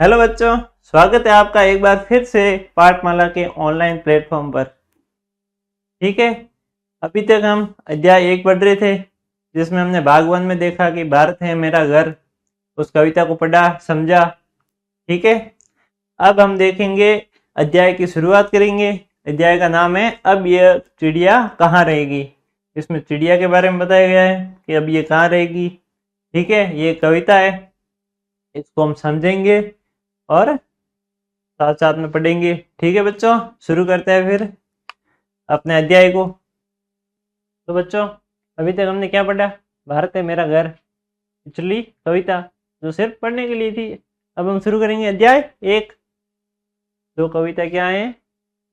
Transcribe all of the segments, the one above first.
Hello बच्चों, स्वागत है आपका एक बार फिर से पाठमाला के ऑनलाइन प्लेटफॉर्म पर। ठीक है, अभी तक हम अध्याय 1 पढ़ रहे थे, जिसमें हमने भाग 1 में देखा कि भारत है मेरा घर। उस कविता को पढ़ा, समझा। ठीक है, अब हम देखेंगे, अध्याय की शुरुआत करेंगे। अध्याय का नाम है अब यह चिड़िया कहाँ रहेगी। इसमें चिड़िया के बारे में बताया गया है कि अब ये कहाँ रहेगी। ठीक है, ये कविता है, इसको हम समझेंगे और साथ साथ में पढ़ेंगे। ठीक है बच्चों, शुरू करते हैं फिर अपने अध्याय को। तो बच्चों, अभी तक हमने क्या पढ़ा? भारत है मेरा घर, पिछली कविता जो सिर्फ पढ़ने के लिए थी। अब हम शुरू करेंगे अध्याय 1। दो कविता क्या है?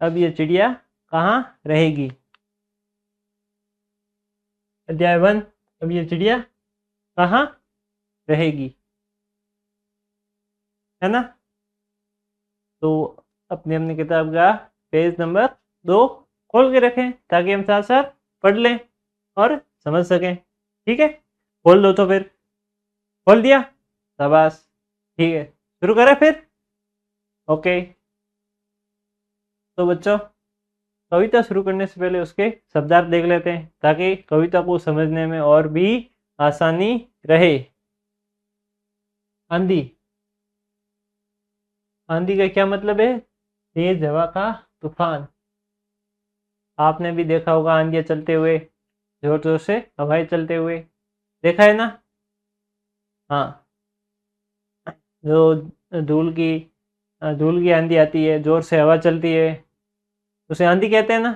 अब ये चिड़िया कहाँ रहेगी। अध्याय 1, अब ये चिड़िया कहाँ रहेगी, है ना। तो अपनी अपनी किताब का पेज नंबर 2 खोल के रखें ताकि हम साथ साथ पढ़ लें और समझ सकें। ठीक है, खोल दो तो फिर। खोल दिया, शाबाश। ठीक है, शुरू करें फिर। ओके, तो बच्चों, कविता शुरू करने से पहले उसके शब्दार्थ देख लेते हैं ताकि कविता को समझने में और भी आसानी रहे। आंधी, आंधी का क्या मतलब है? तेज हवा का तूफान। आपने भी देखा होगा आंधियां चलते हुए, जोर जोर से हवाएं चलते हुए, देखा है ना। हाँ, जो धूल की आंधी आती है, जोर से हवा चलती है, उसे आंधी कहते हैं ना।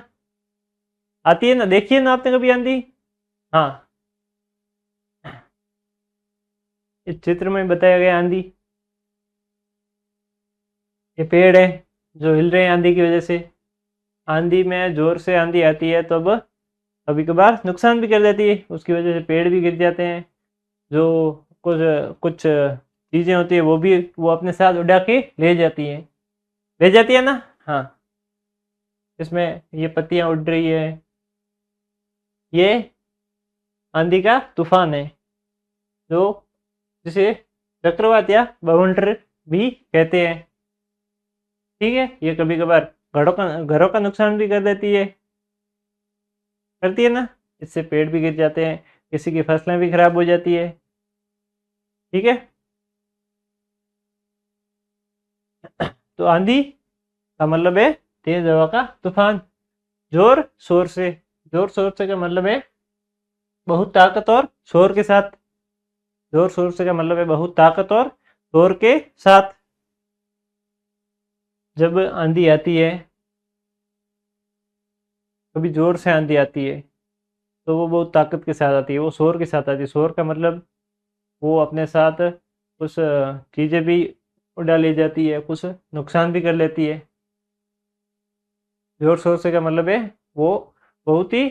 आती है ना, देखिए ना आपने कभी आंधी। हाँ, इस चित्र में बताया गया आंधी, ये पेड़ है जो हिल रहे हैं आंधी की वजह से। आंधी में जोर से आंधी आती है तो अब कभी कभार नुकसान भी कर देती है, उसकी वजह से पेड़ भी गिर जाते हैं। जो कुछ कुछ चीज़ें होती है वो अपने साथ उड़ा के ले जाती है ना। हाँ, इसमें ये पत्तियां उड़ रही है, ये आंधी का तूफान है, जो जिसे चक्रवात या बवंडर भी कहते हैं। ठीक है, ये कभी कभार घरों का नुकसान भी कर देती है, करती है ना। इससे पेड़ भी गिर जाते हैं, किसी की फसलें भी खराब हो जाती है। ठीक है, तो आंधी का मतलब है तेज हवा का तूफान। जोर शोर से, जोर शोर से का मतलब है बहुत ताकत और शोर के साथ। जोर शोर से का मतलब है बहुत ताकत और शोर के साथ। जब आंधी आती है, कभी जोर से आंधी आती है, तो वो बहुत ताकत के साथ आती है, वो शोर के साथ आती है। शोर का मतलब वो अपने साथ कुछ चीज़ें भी उड़ा ले जाती है, कुछ नुकसान भी कर लेती है। जोर शोर से का मतलब है वो बहुत ही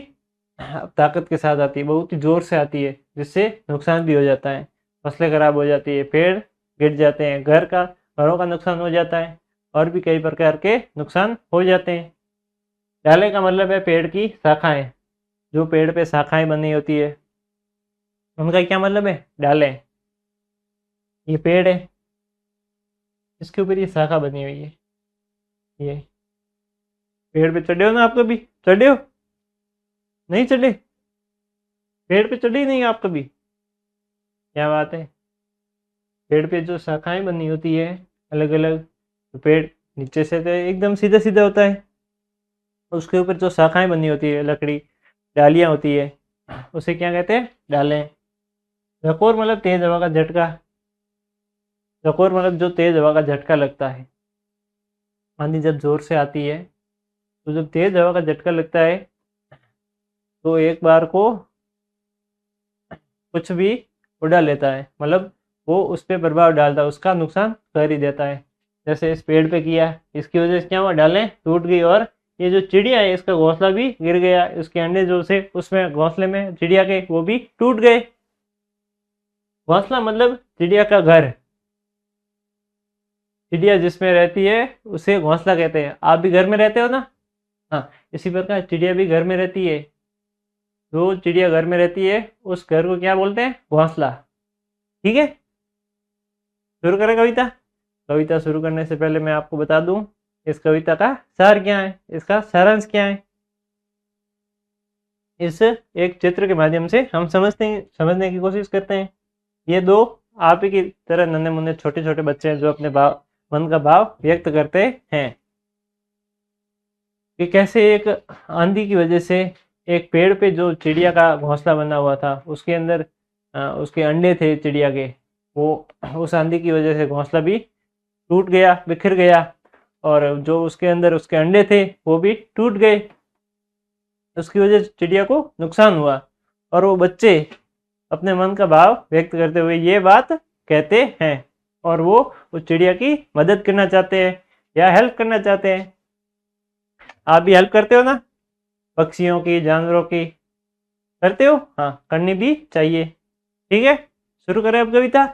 ताकत के साथ आती है, बहुत ही जोर से आती है, जिससे नुकसान भी हो जाता है। फसलें खराब हो जाती है, पेड़ गिर जाते हैं, घरों का नुकसान हो जाता है, और भी कई प्रकार के नुकसान हो जाते हैं। डाले का मतलब है पेड़ की शाखाएं। जो पेड़ पे शाखाएं बनी होती है, उनका क्या मतलब है? डाले। ये पेड़ है, इसके ऊपर ये शाखा बनी हुई है। ये पेड़ पे चढ़े हो ना आप? कभी चढ़े हो? नहीं चढ़े? पेड़ पे चढ़े ही नहीं आप कभी? क्या बात है। पेड़ पे जो शाखाएं बनी होती है अलग अलग, तो पेड़ नीचे से तो एकदम सीधा सीधा होता है, उसके ऊपर जो शाखाएं बनी होती है, लकड़ी डालियां होती है, उसे क्या कहते हैं? डालें। झकोर मतलब तेज हवा का झटका। झकोर मतलब जो तेज हवा का झटका लगता है। आंधी जब जोर से आती है, तो जब तेज हवा का झटका लगता है, तो एक बार को कुछ भी उड़ा लेता है, मतलब वो उस पर प्रभाव डालता है, उसका नुकसान कर ही देता है। जैसे इस पेड़ पे किया, इसकी वजह से क्या हुआ? डालें टूट गई, और ये जो चिड़िया है इसका घोंसला भी गिर गया, उसके अंडे जो से उसमें घोंसले में चिड़िया के, वो भी टूट गए। घोंसला मतलब चिड़िया का घर। चिड़िया जिसमें रहती है उसे घोंसला कहते हैं। आप भी घर में रहते हो ना। हाँ, इसी प्रकार चिड़िया भी घर में रहती है। जो चिड़िया घर में रहती है उस घर को क्या बोलते हैं? घोंसला। ठीक है, शुरू करें कविता। कविता शुरू करने से पहले मैं आपको बता दूं इस कविता का सार क्या है, इसका सारांश क्या है। इस एक चित्र के माध्यम से हम समझने की कोशिश करते हैं। ये दो आप ही की तरह नन्हे मुन्ने छोटे छोटे बच्चे हैं जो अपने मन का भाव व्यक्त करते हैं कि कैसे एक आंधी की वजह से एक पेड़ पे जो चिड़िया का घोंसला बना हुआ था उसके अंदर उसके अंडे थे चिड़िया के, वो उस आंधी की वजह से घोंसला भी टूट गया, बिखर गया, और जो उसके अंदर उसके अंडे थे वो भी टूट गए। उसकी वजह से चिड़िया को नुकसान हुआ और वो बच्चे अपने मन का भाव व्यक्त करते हुए ये बात कहते हैं और वो उस चिड़िया की मदद करना चाहते हैं या हेल्प करना चाहते हैं। आप भी हेल्प करते हो ना, पक्षियों की, जानवरों की करते हो? हाँ, करनी भी चाहिए। ठीक है, शुरू करें अब कविता।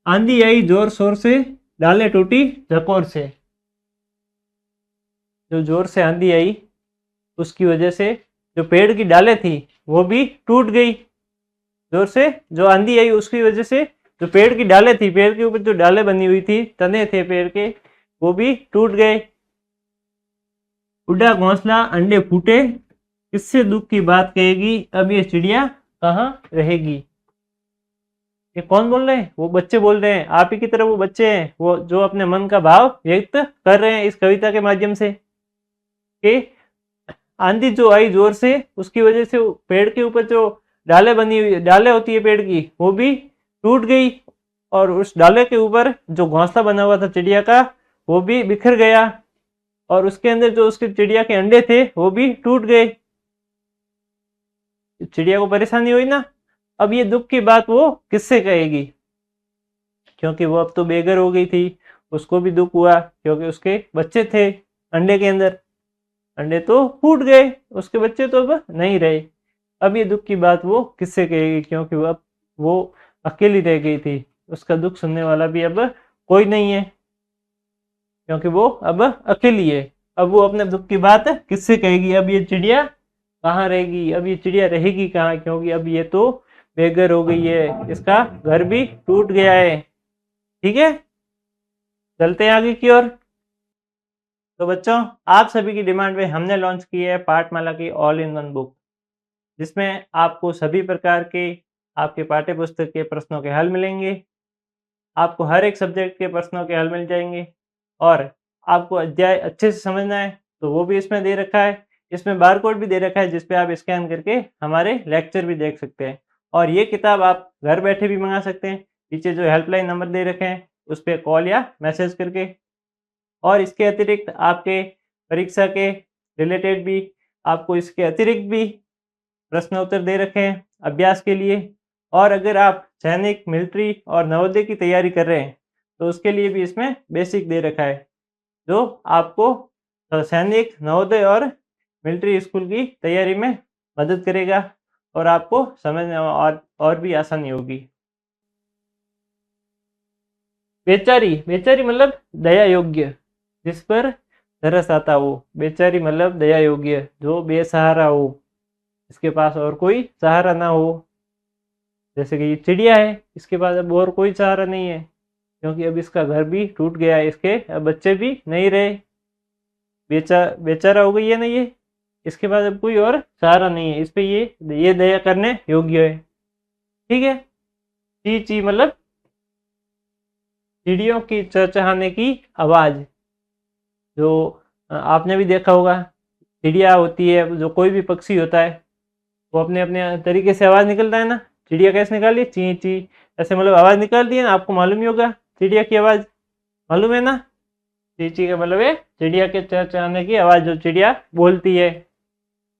आंधी आई जोर शोर से, डालें टूटी झकोर से। जो जोर से आंधी आई उसकी वजह से जो पेड़ की डालें थी वो भी टूट गई। जोर से जो आंधी आई उसकी वजह से जो पेड़ की डालें थी, पेड़ के ऊपर जो डालें बनी हुई थी, तने थे पेड़ के, वो भी टूट गए। उड़ा घोंसला अंडे फूटे, किससे दुख की बात कहेगी, अब ये चिड़िया कहाँ रहेगी। ये कौन बोल रहे हैं? वो बच्चे बोल रहे हैं, आप ही की तरह वो बच्चे हैं, वो जो अपने मन का भाव व्यक्त कर रहे हैं इस कविता के माध्यम से कि आंधी जो आई जोर से उसकी वजह से पेड़ के ऊपर जो डाले बनी हुई, डाले होती है पेड़ की, वो भी टूट गई और उस डाले के ऊपर जो घोंसला बना हुआ था चिड़िया का वो भी बिखर गया और उसके अंदर जो उसके चिड़िया के अंडे थे वो भी टूट गए। चिड़िया को परेशानी हुई ना। अब ये दुख की बात वो किससे कहेगी, क्योंकि वो अब तो बेघर हो गई थी, उसको भी दुख हुआ क्योंकि उसके बच्चे थे अंडे के अंदर, अंडे तो फूट गए, उसके बच्चे तो अब नहीं रहे। अब ये दुख की बात वो किससे कहेगी, क्योंकि वो अब वो अकेली रह गई थी, उसका दुख सुनने वाला भी अब कोई नहीं है क्योंकि वो अब अकेली है। अब वो अपने दुख की बात किससे कहेगी, अब ये चिड़िया कहाँ रहेगी, अब ये चिड़िया रहेगी कहाँ, क्योंकि अब ये तो बेघर हो गई है, इसका घर भी टूट गया है। ठीक है, चलते हैं आगे की ओर। तो बच्चों, आप सभी की डिमांड पे हमने लॉन्च की है पाठमाला की ऑल इन वन बुक, जिसमें आपको सभी प्रकार के आपके पाठ्य पुस्तक के प्रश्नों के हल मिलेंगे, आपको हर एक सब्जेक्ट के प्रश्नों के हल मिल जाएंगे और आपको अध्याय अच्छे से समझना है तो वो भी इसमें दे रखा है। इसमें बारकोड भी दे रखा है जिस पे आप स्कैन करके हमारे लेक्चर भी देख सकते हैं और ये किताब आप घर बैठे भी मंगा सकते हैं, पीछे जो हेल्पलाइन नंबर दे रखे हैं उस पर कॉल या मैसेज करके। और इसके अतिरिक्त आपके परीक्षा के रिलेटेड भी आपको इसके अतिरिक्त भी प्रश्न उत्तर दे रखे हैं अभ्यास के लिए। और अगर आप सैनिक, मिलिट्री और नवोदय की तैयारी कर रहे हैं तो उसके लिए भी इसमें बेसिक दे रखा है जो आपको सैनिक, नवोदय और मिलिट्री स्कूल की तैयारी में मदद करेगा और आपको समझने और भी आसानी होगी। बेचारी, बेचारी मतलब दया योग्य, जिस पर तरस आता हो। बेचारी मतलब दया योग्य, जो बेसहारा हो, इसके पास और कोई सहारा ना हो। जैसे कि ये चिड़िया है, इसके पास अब और कोई सहारा नहीं है क्योंकि अब इसका घर भी टूट गया है, इसके अब बच्चे भी नहीं रहे, बेचारा हो गई है ना ये, इसके पास अब कोई और सहारा नहीं है, इस पे ये दया करने योग्य है। ठीक है, ची ची मतलब चिड़ियों की चहचहाने की आवाज, जो आपने भी देखा होगा, चिड़िया होती है, जो कोई भी पक्षी होता है वो अपने अपने तरीके से आवाज निकलता है ना। चिड़िया कैसे निकाली, ची ची ऐसे मतलब आवाज निकालती है ना, आपको मालूम ही होगा चिड़िया की आवाज, मालूम है ना। ची ची का मतलब है चिड़िया के चहचहाने की आवाज, जो चिड़िया बोलती है।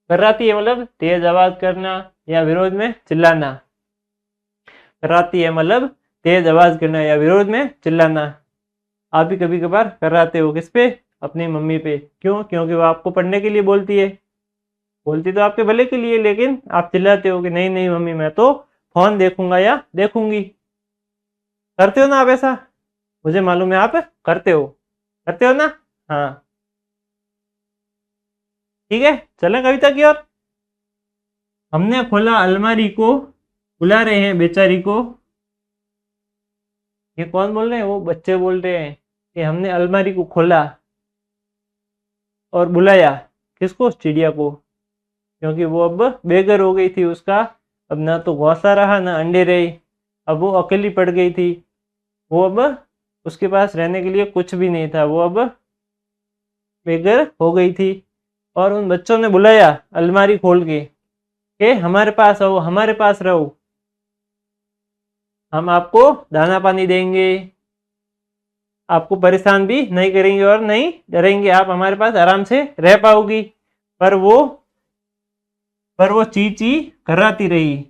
कर्राती है मतलब तेज आवाज करना या विरोध में चिल्लाना। कर्राती है मतलब तेज आवाज करना या विरोध में चिल्लाना। आप भी कभी कभार कर्राते हो, किस पे? अपनी मम्मी पे। क्यों? क्योंकि वो आपको पढ़ने के लिए बोलती है, बोलती तो आपके भले के लिए, लेकिन आप चिल्लाते हो कि नहीं नहीं मम्मी, मैं तो फोन देखूंगा या देखूंगी। करते हो ना आप ऐसा? मुझे मालूम है आप करते हो ना। हाँ, ठीक है, चलें कविता की ओर। हमने खोला अलमारी को, बुला रहे हैं बेचारी को, ये कौन बोल रहे हैं? वो बच्चे बोल रहे हैं कि हमने अलमारी को खोला और बुलाया किसको? चिड़िया को, क्योंकि वो अब बेघर हो गई थी। उसका अब ना तो घोंसला रहा ना अंडे रहे, अब वो अकेली पड़ गई थी। वो अब उसके पास रहने के लिए कुछ भी नहीं था, वो अब बेघर हो गई थी। और उन बच्चों ने बुलाया अलमारी खोल के कि हमारे पास आओ, हमारे पास रहो, हम आपको दाना पानी देंगे, आपको परेशान भी नहीं करेंगे और नहीं डरेंगे, आप हमारे पास आराम से रह पाओगी। पर वो ची ची कराती रही,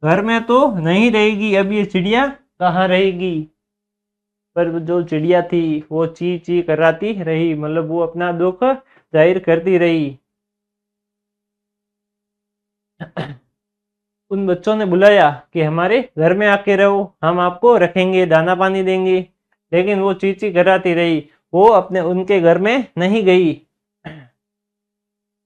घर में तो नहीं रहेगी, अब ये चिड़िया कहाँ रहेगी? पर जो चिड़िया थी वो ची ची कराती रही, मतलब वो अपना दुख जाहिर करती रही। उन बच्चों ने बुलाया कि हमारे घर में आके रहो, हम आपको रखेंगे, दाना पानी देंगे, लेकिन वो ची ची कराती रही, वो अपने उनके घर में नहीं गई।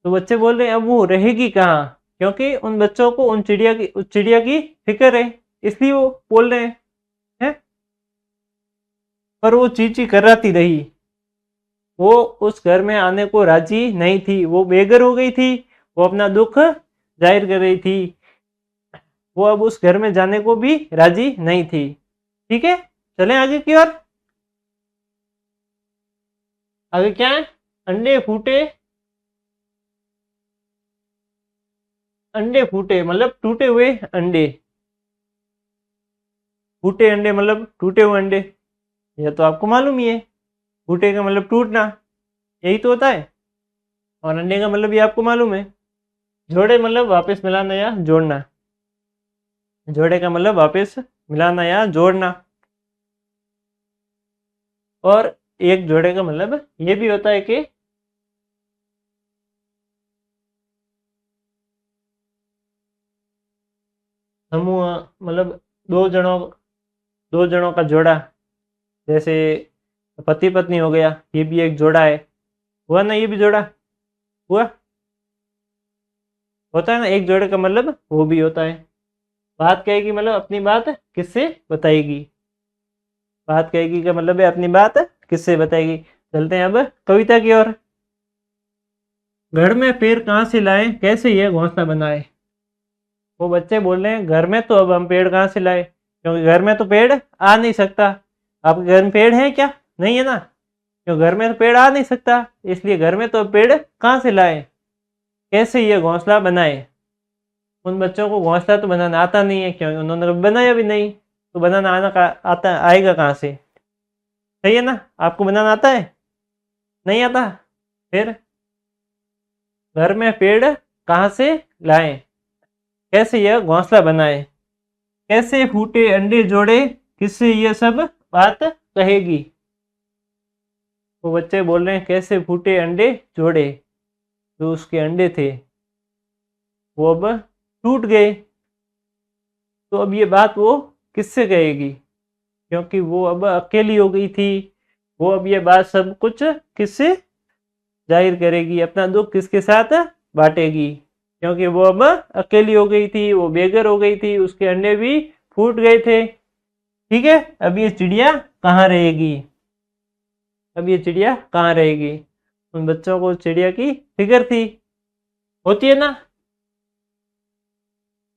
तो बच्चे बोल रहे हैं अब वो रहेगी कहाँ, क्योंकि उन बच्चों को उस चिड़िया की फिक्र है, इसलिए वो बोल रहे हैं। पर वो ची ची कराती रही, वो उस घर में आने को राजी नहीं थी, वो बेघर हो गई थी, वो अपना दुख जाहिर कर रही थी, वो अब उस घर में जाने को भी राजी नहीं थी। ठीक है, चलें आगे की ओर। आगे क्या है? अंडे फूटे, अंडे फूटे मतलब टूटे हुए अंडे, फूटे अंडे मतलब टूटे हुए अंडे, यह तो आपको मालूम ही है। फूटे का मतलब टूटना, यही तो होता है। और अंडे का मतलब ये आपको मालूम है। जोड़े मतलब वापस मिलाना या जोड़ना, जोड़े का मतलब वापस मिलाना या जोड़ना। और एक जोड़े का मतलब ये भी होता है कि समूह, मतलब दो जनों का जोड़ा, जैसे पति पत्नी हो गया, ये भी एक जोड़ा है। हुआ ना, ये भी जोड़ा हुआ, होता है ना। एक जोड़े का मतलब वो भी होता है। बात कहेगी मतलब अपनी बात किससे बताएगी, बात कहेगी का मतलब है अपनी बात किससे बताएगी। चलते हैं अब कविता की ओर। घर में पेड़ कहाँ से लाए, कैसे ये घोंसला बनाए। वो बच्चे बोल रहे हैं घर में तो अब हम पेड़ कहाँ से लाए, क्योंकि घर में तो पेड़ आ नहीं सकता। आपके घर में पेड़ है क्या? नहीं है ना, क्यों? घर में तो पेड़ आ नहीं सकता, इसलिए घर में तो पेड़ कहाँ से लाए, कैसे ये घोंसला बनाए। उन बच्चों को घोंसला तो बनाना आता नहीं है, क्योंकि उन्होंने कभी बनाया भी नहीं, तो बनाना आता आएगा कहाँ से? सही है ना, आपको बनाना आता है? नहीं आता, फिर घर में पेड़ कहाँ से लाए, कैसे यह घोंसला बनाए, कैसे फूटे अंडे जोड़े, किससे ये सब बात कहेगी। वो बच्चे बोल रहे हैं कैसे फूटे अंडे जोड़े, जो उसके अंडे थे वो अब टूट गए, तो अब ये बात वो किससे कहेगी, क्योंकि वो अब अकेली हो गई थी। वो अब ये बात सब कुछ किससे जाहिर करेगी, अपना दुख किसके साथ बांटेगी, क्योंकि वो अब अकेली हो गई थी, वो बेघर हो गई थी, उसके अंडे भी फूट गए थे। ठीक है, अब ये चिड़िया कहाँ रहेगी, अब ये चिड़िया कहाँ रहेगी। उन बच्चों को चिड़िया की फिक्र थी, होती है ना,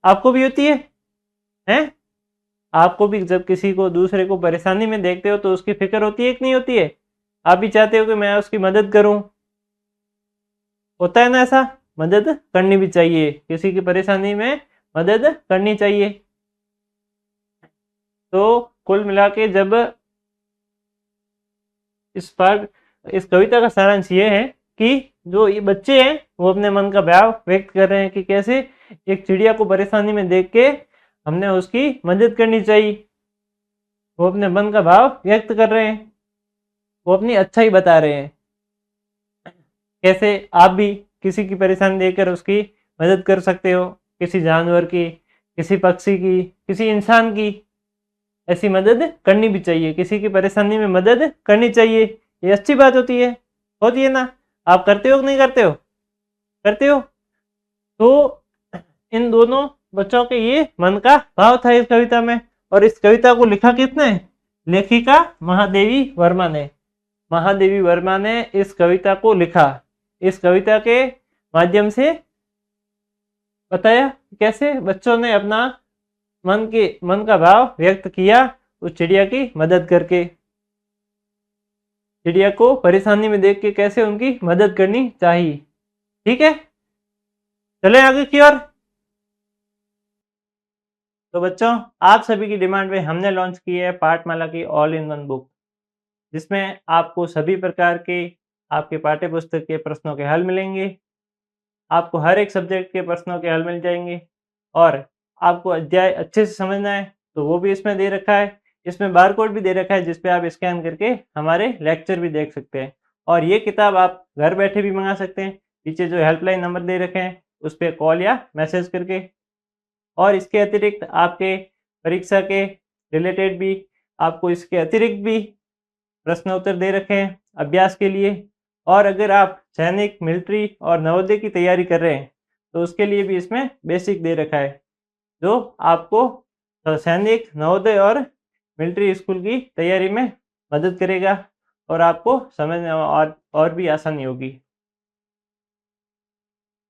आपको भी होती है, हैं? आपको भी जब किसी को दूसरे को परेशानी में देखते हो तो उसकी फिक्र होती है कि नहीं होती है? आप भी चाहते हो कि मैं उसकी मदद करूं, होता है ना ऐसा? मदद करनी भी चाहिए, किसी की परेशानी में मदद करनी चाहिए। तो कुल मिला के जब इस कविता का सारांश ये है कि जो ये बच्चे हैं वो अपने मन का भाव व्यक्त कर रहे हैं कि कैसे एक चिड़िया को परेशानी में देख के हमने उसकी मदद करनी चाहिए। वो अपने मन का भाव व्यक्त कर रहे हैं, वो अपनी अच्छाई बता रहे हैं, कैसे आप भी किसी की परेशानी देखकर उसकी मदद कर सकते हो, किसी जानवर की, किसी पक्षी की, किसी इंसान की। ऐसी मदद करनी भी चाहिए, किसी की परेशानी में मदद करनी चाहिए, ये अच्छी बात होती है ना। आप करते हो कि नहीं करते हो? करते हो। तो इन दोनों बच्चों के ये मन का भाव था इस कविता में। और इस कविता को लिखा किसने? लेखिका महादेवी वर्मा ने। महादेवी वर्मा ने इस कविता को लिखा। इस कविता के माध्यम से बताया कैसे बच्चों ने अपना मन का भाव व्यक्त किया उस चिड़िया की मदद करके। चिड़िया को परेशानी में देख के कैसे उनकी मदद करनी चाहिए। ठीक है, चले आगे की ओर। तो बच्चों, आप सभी की डिमांड पे हमने लॉन्च की है पाठमाला की ऑल इन वन बुक, जिसमें आपको सभी प्रकार के आपके पाठ्य पुस्तक के प्रश्नों के हल मिलेंगे। आपको हर एक सब्जेक्ट के प्रश्नों के हल मिल जाएंगे और आपको अध्याय अच्छे से समझना है तो वो भी इसमें दे रखा है। इसमें बारकोड भी दे रखा है जिस पे आप स्कैन करके हमारे लेक्चर भी देख सकते हैं। और ये किताब आप घर बैठे भी मंगा सकते हैं। पीछे जो हेल्पलाइन नंबर दे रखे हैं उस पर कॉल या मैसेज करके। और इसके अतिरिक्त आपके परीक्षा के रिलेटेड भी आपको इसके अतिरिक्त भी प्रश्न उत्तर दे रखे हैं अभ्यास के लिए। और अगर आप सैनिक, मिलिट्री और नवोदय की तैयारी कर रहे हैं तो उसके लिए भी इसमें बेसिक दे रखा है, जो आपको सैनिक, नवोदय और मिलिट्री स्कूल की तैयारी में मदद करेगा और आपको समझने और भी आसानी होगी।